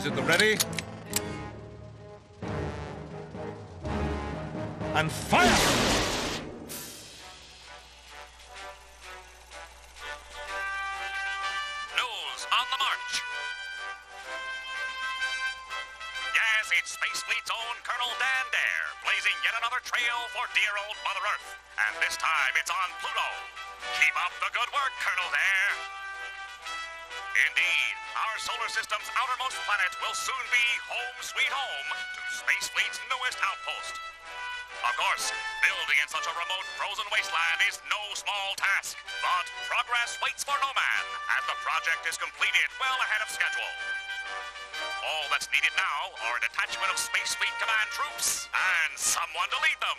Guns at the ready. And fire! News on the march. Yes, it's Space Fleet's own Colonel Dan Dare, blazing yet another trail for dear old Mother Earth. And this time it's on Pluto. Keep up the good work, Colonel Dare. Indeed, our solar system's outermost planet will soon be home sweet home to Space Fleet's newest outpost. Of course, building in such a remote frozen wasteland is no small task, but progress waits for no man as the project is completed well ahead of schedule. All that's needed now are a detachment of Space Fleet Command troops and someone to lead them.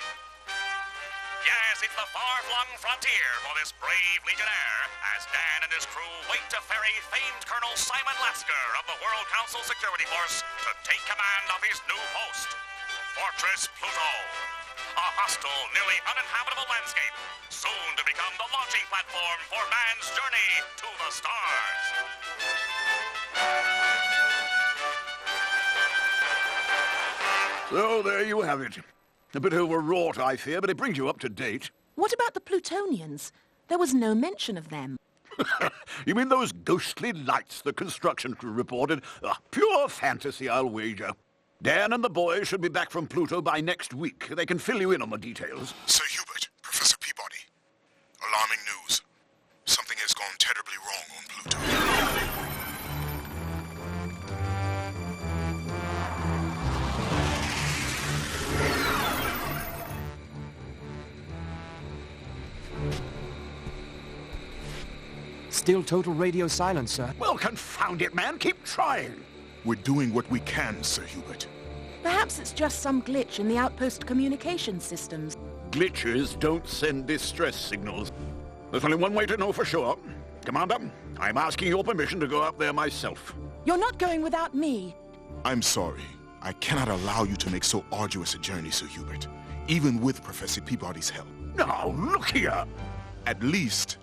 Yes, it's the far-flung frontier for this brave Legionnaire, as Dan and his crew wait to ferry famed Colonel Simon Lasker of the World Council Security Force to take command of his new post, Fortress Pluto. A hostile, nearly uninhabitable landscape, soon to become the launching platform for man's journey to the stars. So there you have it. A bit overwrought, I fear, but it brings you up to date. What about the Plutonians? There was no mention of them. You mean those ghostly lights the construction crew reported? Pure fantasy, I'll wager. Dan and the boys should be back from Pluto by next week. They can fill you in on the details. Sir Hubert, Professor Peabody. Alarming news. Something has gone terribly wrong on Pluto. Still total radio silence, sir. Well, confound it, man. Keep trying. We're doing what we can, Sir Hubert. Perhaps it's just some glitch in the outpost communication systems. Glitches don't send distress signals. There's only one way to know for sure. Commander, I'm asking your permission to go up there myself. You're not going without me. I'm sorry. I cannot allow you to make so arduous a journey, Sir Hubert, even with Professor Peabody's help. Now, look here. At least,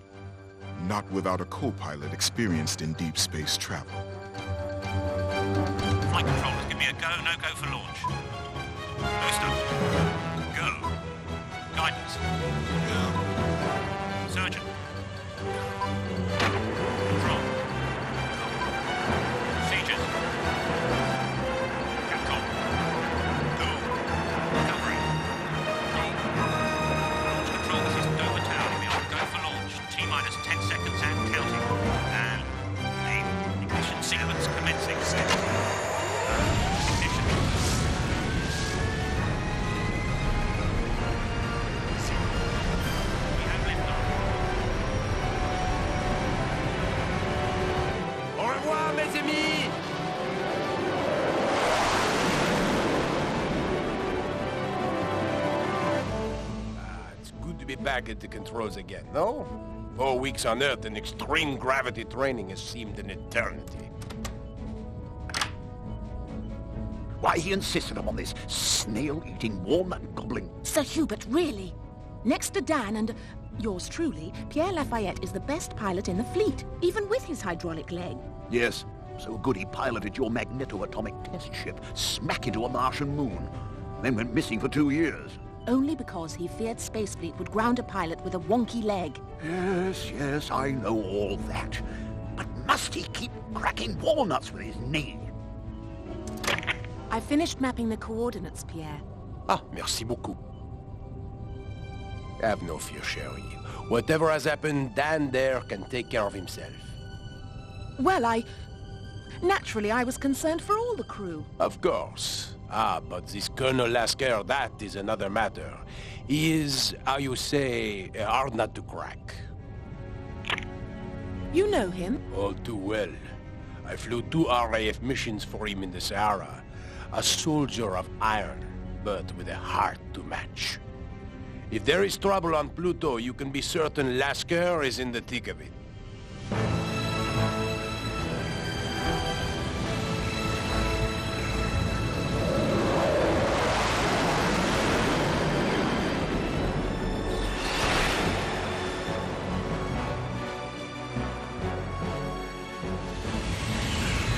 not without a co-pilot experienced in deep space travel. Flight controllers, give me a go, no go for launch. Booster. Go. Guidance. Go. Surgeon. Control. Procedures. Capcom. Go. Recovery. Launch control, this is Dover Tower. We are go for launch. T-minus 10 seconds and counting. And the ignition sequence commencing. Ignition. We have liftoff. Au revoir, mes amis! It's good to be back at the controls again, no? 4 weeks on Earth in extreme gravity training has seemed an eternity. Why he insisted upon this snail-eating, walnut-gobbling... Sir Hubert, really? Next to Dan and yours truly, Pierre Lafayette is the best pilot in the fleet, even with his hydraulic leg. Yes, so good he piloted your magneto-atomic test ship smack into a Martian moon, then went missing for 2 years. Only because he feared Space Fleet would ground a pilot with a wonky leg. Yes, I know all that. But must he keep cracking walnuts with his knee? I finished mapping the coordinates, Pierre. Ah, merci beaucoup. Have no fear, Sherry. Whatever has happened, Dan there can take care of himself. Well, naturally, I was concerned for all the crew. Of course. Ah, but this Colonel Lasker, that is another matter. He is, how you say, a hard nut to crack. You know him? All too well. I flew 2 RAF missions for him in the Sahara. A soldier of iron, but with a heart to match. If there is trouble on Pluto, you can be certain Lasker is in the thick of it.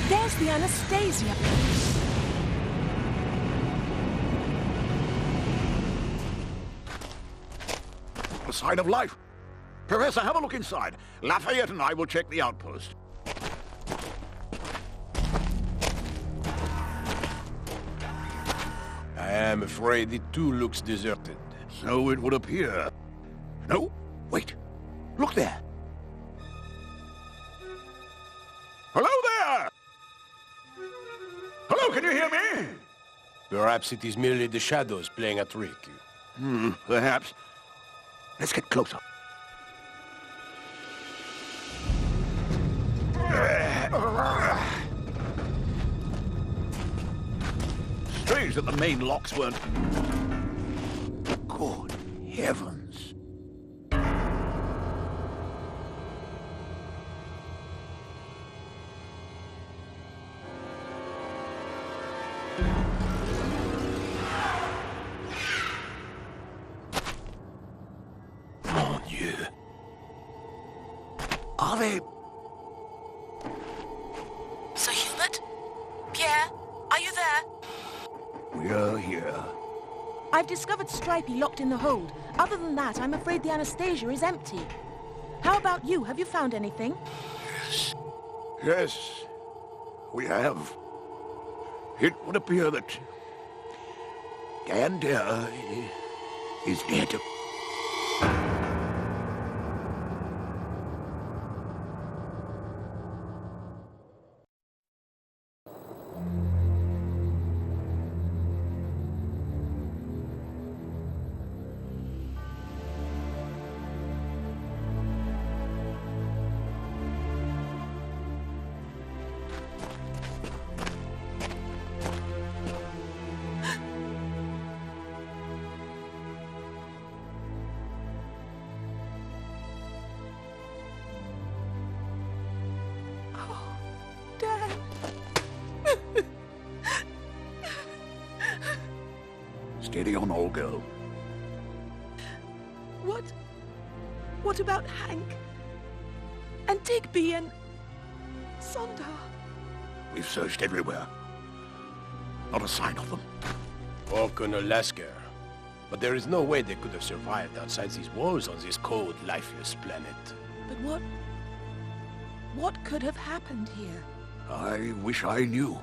There's the Anastasia. A sign of life. Professor, have a look inside. Lafayette and I will check the outpost. I am afraid it too looks deserted. So it would appear. No, wait. Look there. Hello there! Hello, can you hear me? Perhaps it is merely the shadows playing a trick. Perhaps. Let's get closer. Strange that the main locks weren't... Good heavens. Mon Dieu. Are they... Sir Hubert? Pierre? Are you there? We're here. I've discovered Stripey locked in the hold. Other than that, I'm afraid the Anastasia is empty. How about you? Have you found anything? Yes, we have. It would appear that Dan Dare is dead. Steady on, old girl. What about Hank? And Digby and... Sonder? We've searched everywhere. Not a sign of them. Or Colonel Lasker. But there is no way they could have survived outside these walls on this cold, lifeless planet. But what could have happened here? I wish I knew.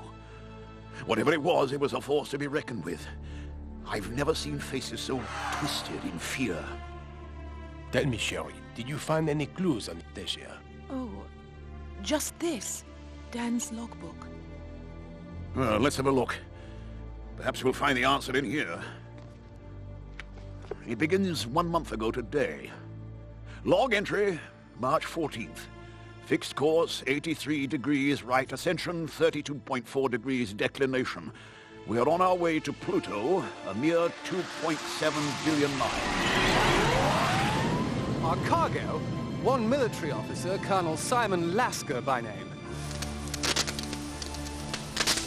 Whatever it was a force to be reckoned with. I've never seen faces so twisted in fear. Tell me, Sherry, did you find any clues on Anastasia? Oh, just this. Dan's logbook. Well, let's have a look. Perhaps we'll find the answer in here. It begins 1 month ago today. Log entry, March 14th. Fixed course, 83 degrees right ascension, 32.4 degrees declination. We are on our way to Pluto, a mere 2.7 billion miles. Our cargo? One military officer, Colonel Simon Lasker by name.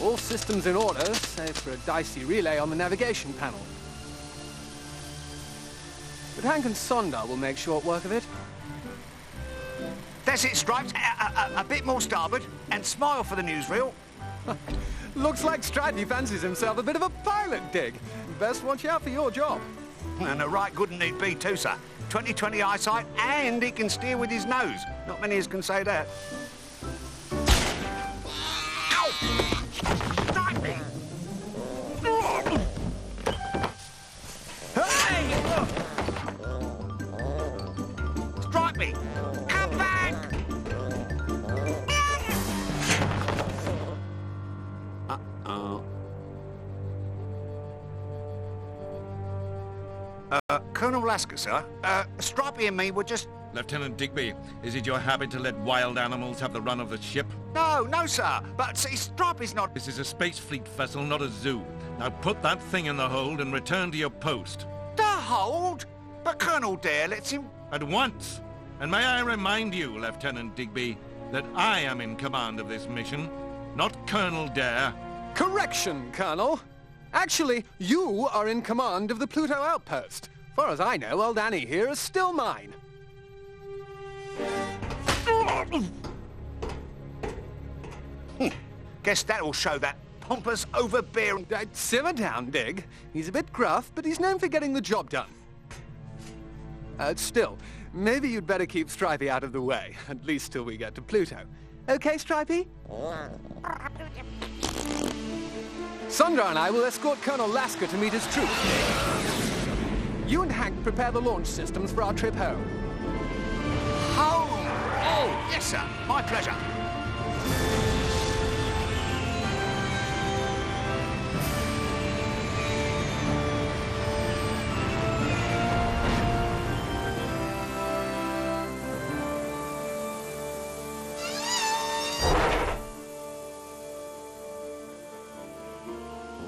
All systems in order, save for a dicey relay on the navigation panel. But Hank and Sonder will make short work of it. That's it, Stripes. A bit more starboard, and smile for the newsreel. Looks like Stripey fancies himself a bit of a pilot, Dig. Best watch out for your job. And a right good need be too, sir. 20/20 eyesight, and he can steer with his nose. Not many as can say that. Ow! Strike me! Hey! Strike me! Come back! Colonel Lasker, sir. Stripey and me were just... Lieutenant Digby, is it your habit to let wild animals have the run of the ship? No, sir. But see, Stripey's not... This is a space fleet vessel, not a zoo. Now put that thing in the hold and return to your post. The hold? But Colonel Dare lets him... At once. And may I remind you, Lieutenant Digby, that I am in command of this mission, not Colonel Dare. Correction, Colonel. Actually, you are in command of the Pluto Outpost. Far as I know, old Annie here is still mine. Guess that'll show that pompous, overbearing... Simmer down, Dig. He's a bit gruff, but he's known for getting the job done. Still, maybe you'd better keep Stripey out of the way, at least till we get to Pluto. Okay, Stripey? Sandra and I will escort Colonel Lasker to meet his troops. You and Hank prepare the launch systems for our trip home. Oh, yes, sir. My pleasure.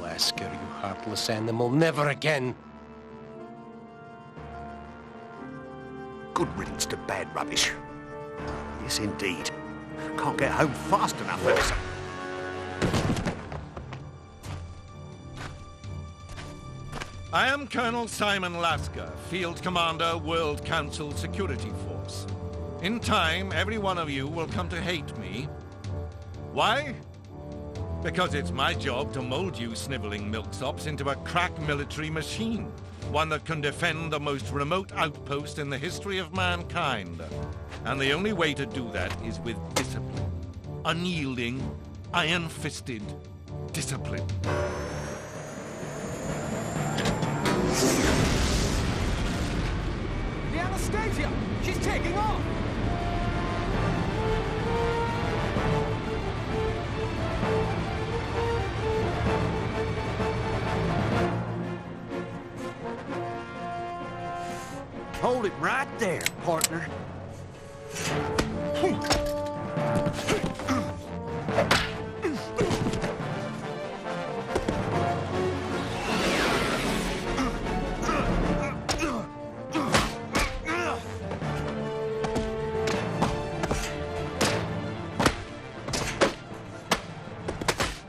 Lasker, you heartless animal, never again. Good riddance to bad rubbish. Yes, indeed. Can't get home fast enough, Elsa. I am Colonel Simon Lasker, Field Commander, World Council Security Force. In time, every one of you will come to hate me. Why? Because it's my job to mold you sniveling milksops into a crack military machine. One that can defend the most remote outpost in the history of mankind. And the only way to do that is with discipline. Unyielding, iron-fisted discipline. The Anastasia! She's taking off! Hold it right there, partner.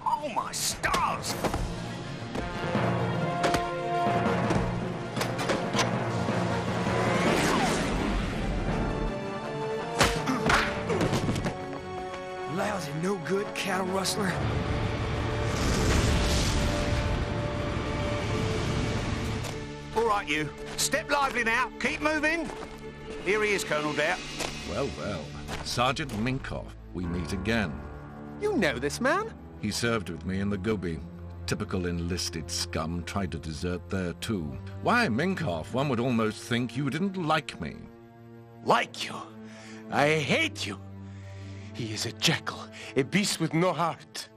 Oh, my stars! Lousy, no good cattle rustler. All right, you. Step lively now. Keep moving. Here he is, Colonel Dare. Well, well. Sergeant Minkoff, we meet again. You know this man? He served with me in the Gobi. Typical enlisted scum, tried to desert there too. Why, Minkoff, one would almost think you didn't like me. Like you? I hate you. He is a jackal, a beast with no heart.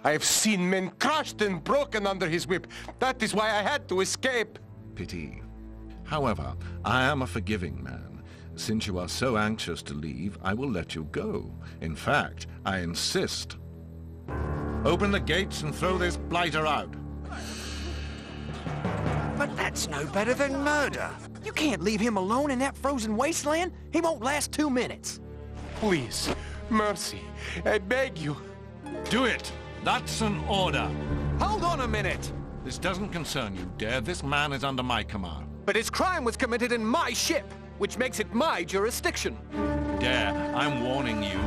I have seen men crushed and broken under his whip. That is why I had to escape. Pity. However, I am a forgiving man. Since you are so anxious to leave, I will let you go. In fact, I insist. Open the gates and throw this blighter out. But that's no better than murder. You can't leave him alone in that frozen wasteland. He won't last 2 minutes. Please, mercy, I beg you. Do it! That's an order. Hold on a minute! This doesn't concern you, Dare. This man is under my command. But his crime was committed in my ship, which makes it my jurisdiction. Dare, I'm warning you.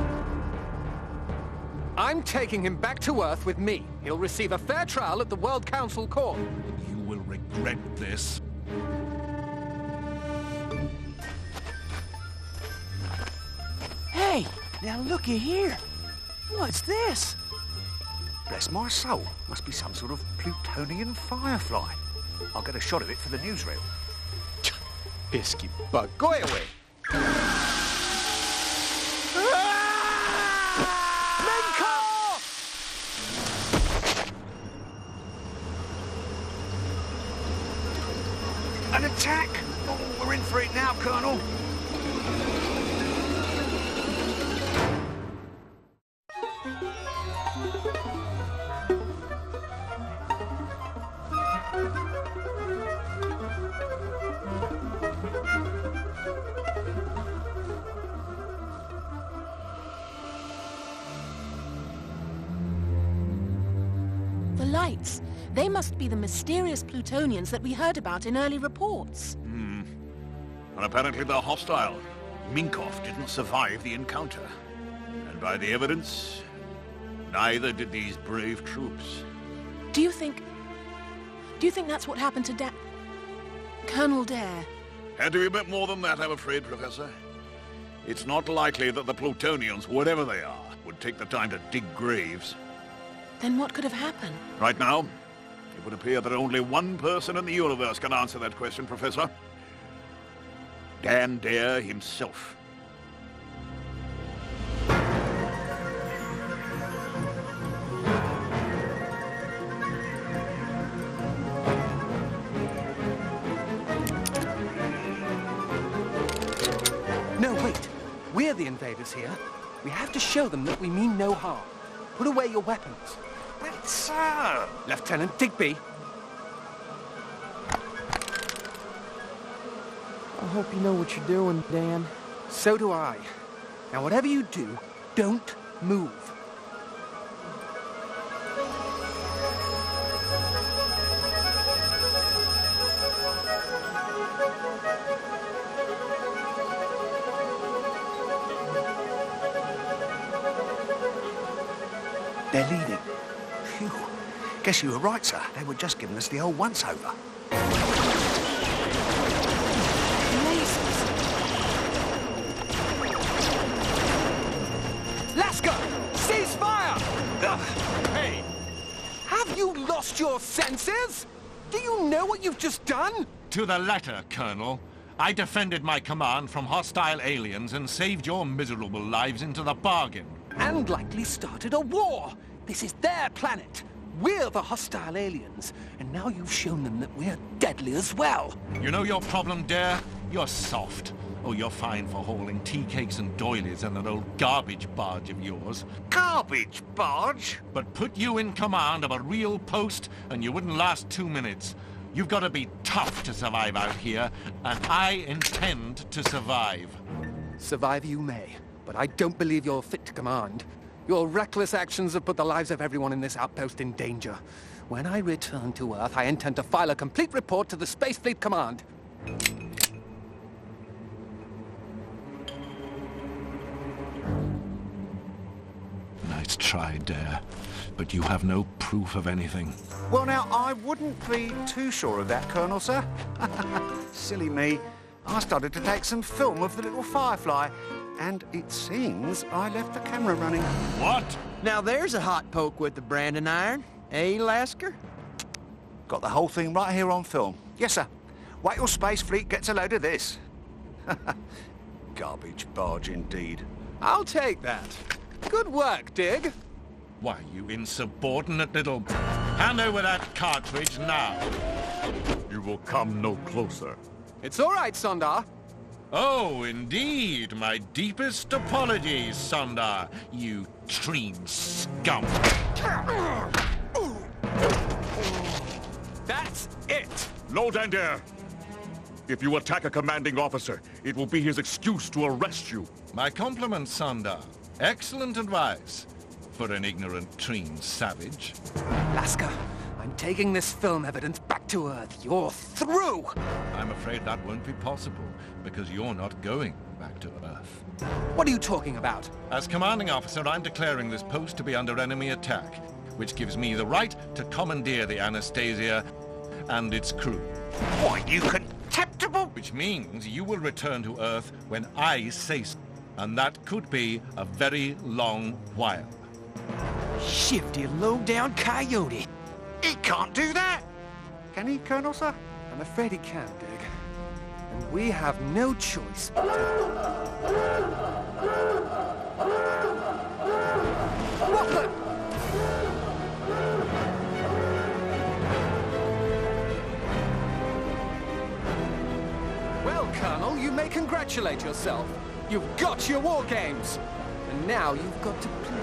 I'm taking him back to Earth with me. He'll receive a fair trial at the World Council Court. You will regret this. Hey, now looky here. What's this? Bless my soul. Must be some sort of Plutonian firefly. I'll get a shot of it for the newsreel. Pesky bug, go away. An attack! Oh, we're in for it now, Colonel. The lights. They must be the mysterious Plutonians that we heard about in early reports. And apparently they're hostile. Minkoff didn't survive the encounter. And by the evidence, Neither did these brave troops. Do you think that's what happened to Colonel Dare? Had to be a bit more than that, I'm afraid, Professor. It's not likely that the Plutonians, whatever they are, would take the time to dig graves. Then what could have happened? Right now, it would appear that only one person in the universe can answer that question, Professor. Dan Dare himself. No, wait. We're the invaders here. We have to show them that we mean no harm. Put away your weapons. But, sir... Lieutenant Digby. I hope you know what you're doing, Dan. So do I. Now, whatever you do, don't move. They're leaving. Phew. Guess you were right, sir. They were just giving us the old once-over. Lasker! Cease fire! Hey! Have you lost your senses? Do you know what you've just done? To the letter, Colonel. I defended my command from hostile aliens and saved your miserable lives into the bargain. And likely started a war. This is their planet. We're the hostile aliens. And now you've shown them that we're deadly as well. You know your problem, Dare? You're soft. Oh, you're fine for hauling tea cakes and doilies in that old garbage barge of yours. Garbage barge? But put you in command of a real post and you wouldn't last 2 minutes. You've got to be tough to survive out here, and I intend to survive. Survive you may, but I don't believe you're fit to command. Your reckless actions have put the lives of everyone in this outpost in danger. When I return to Earth, I intend to file a complete report to the Space Fleet Command. Nice try, Dare, but you have no proof of anything. Well, now, I wouldn't be too sure of that, Colonel, sir. Silly me. I started to take some film of the little firefly, and it seems I left the camera running. What? Now there's a hot poke with the branding iron. Eh, Lasker? Got the whole thing right here on film. Yes, sir. Wait till Space Fleet gets a load of this. Garbage barge, indeed. I'll take that. Good work, Dig. Why, you insubordinate little... Hand over that cartridge now. You will come no closer. It's all right, Sondar. Oh, indeed. My deepest apologies, Sondar. You Treen scum. That's it. No, Dandare. If you attack a commanding officer, it will be his excuse to arrest you. My compliments, Sondar. Excellent advice for an ignorant Treen savage. Lasker, I'm taking this film evidence back to Earth. You're through! I'm afraid that won't be possible, because you're not going back to Earth. What are you talking about? As commanding officer, I'm declaring this post to be under enemy attack, which gives me the right to commandeer the Anastasia and its crew. Why, you contemptible... Which means you will return to Earth when I say so, and that could be a very long while. Shifty, low-down coyote. He can't do that! Can he, Colonel, sir? I'm afraid he can, Dig. And we have no choice but to... Rockland! Well, Colonel, you may congratulate yourself. You've got your war games. And now you've got to play.